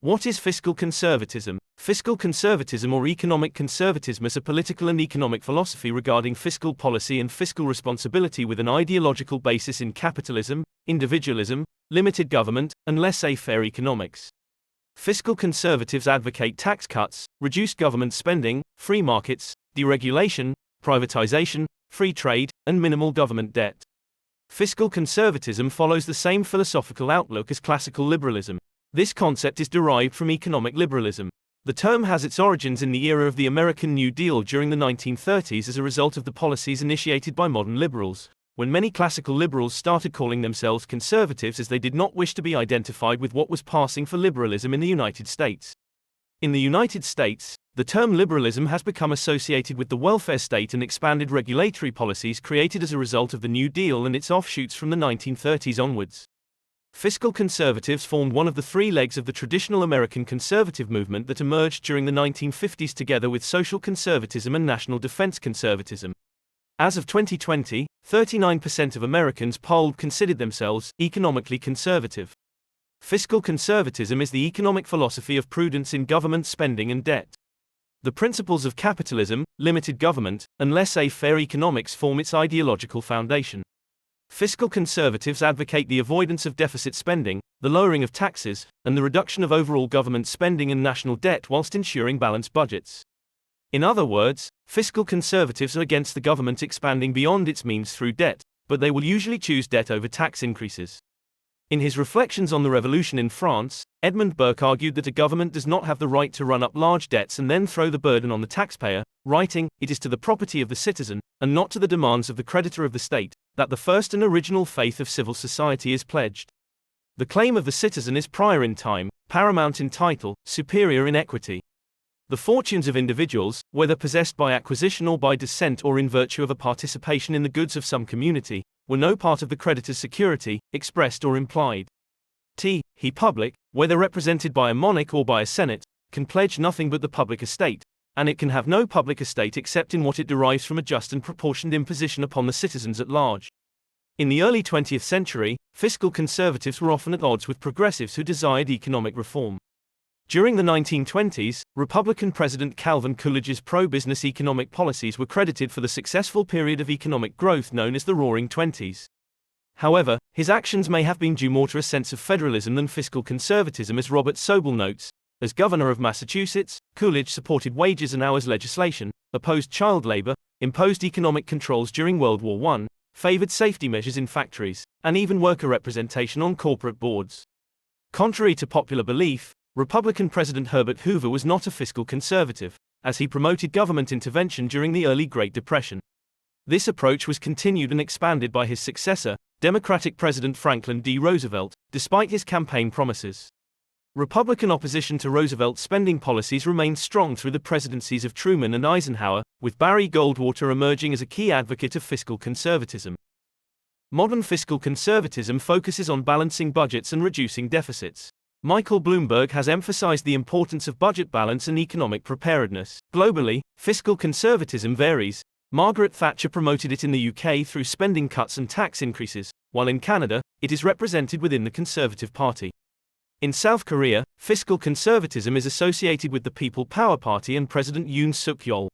What is fiscal conservatism? Fiscal conservatism or economic conservatism is a political and economic philosophy regarding fiscal policy and fiscal responsibility with an ideological basis in capitalism, individualism, limited government, and laissez-faire economics. Fiscal conservatives advocate tax cuts, reduced government spending, free markets, deregulation, privatization, free trade, and minimal government debt. Fiscal conservatism follows the same philosophical outlook as classical liberalism. This concept is derived from economic liberalism. The term has its origins in the era of the American New Deal during the 1930s as a result of the policies initiated by modern liberals, when many classical liberals started calling themselves conservatives as they did not wish to be identified with what was passing for liberalism in the United States. In the United States, the term liberalism has become associated with the welfare state and expanded regulatory policies created as a result of the New Deal and its offshoots from the 1930s onwards. Fiscal conservatives formed one of the three legs of the traditional American conservative movement that emerged during the 1950s together with social conservatism and national defense conservatism. As of 2020, 39% of Americans polled considered themselves economically conservative. Fiscal conservatism is the economic philosophy of prudence in government spending and debt. The principles of capitalism, limited government, and laissez-faire economics form its ideological foundation. Fiscal conservatives advocate the avoidance of deficit spending, the lowering of taxes, and the reduction of overall government spending and national debt whilst ensuring balanced budgets. In other words, fiscal conservatives are against the government expanding beyond its means through debt, but they will usually choose debt over tax increases. In his reflections on the revolution in France, Edmund Burke argued that a government does not have the right to run up large debts and then throw the burden on the taxpayer, writing, "It is to the property of the citizen, and not to the demands of the creditor of the state, that the first and original faith of civil society is pledged. The claim of the citizen is prior in time, paramount in title, superior in equity. The fortunes of individuals, whether possessed by acquisition or by descent or in virtue of a participation in the goods of some community, were no part of the creditor's security, expressed or implied. He public, whether represented by a monarch or by a senate, can pledge nothing but the public estate, and it can have no public estate except in what it derives from a just and proportioned imposition upon the citizens at large." In the early 20th century, fiscal conservatives were often at odds with progressives who desired economic reform. During the 1920s, Republican President Calvin Coolidge's pro-business economic policies were credited for the successful period of economic growth known as the Roaring Twenties. However, his actions may have been due more to a sense of federalism than fiscal conservatism, as Robert Sobel notes. As governor of Massachusetts, Coolidge supported wages and hours legislation, opposed child labor, imposed economic controls during World War I, favored safety measures in factories, and even worker representation on corporate boards. Contrary to popular belief, Republican President Herbert Hoover was not a fiscal conservative, as he promoted government intervention during the early Great Depression. This approach was continued and expanded by his successor, Democratic President Franklin D. Roosevelt, despite his campaign promises. Republican opposition to Roosevelt's spending policies remained strong through the presidencies of Truman and Eisenhower, with Barry Goldwater emerging as a key advocate of fiscal conservatism. Modern fiscal conservatism focuses on balancing budgets and reducing deficits. Michael Bloomberg has emphasized the importance of budget balance and economic preparedness. Globally, fiscal conservatism varies. Margaret Thatcher promoted it in the UK through spending cuts and tax increases, while in Canada, it is represented within the Conservative Party. In South Korea, fiscal conservatism is associated with the People Power Party and President Yoon Suk-yeol.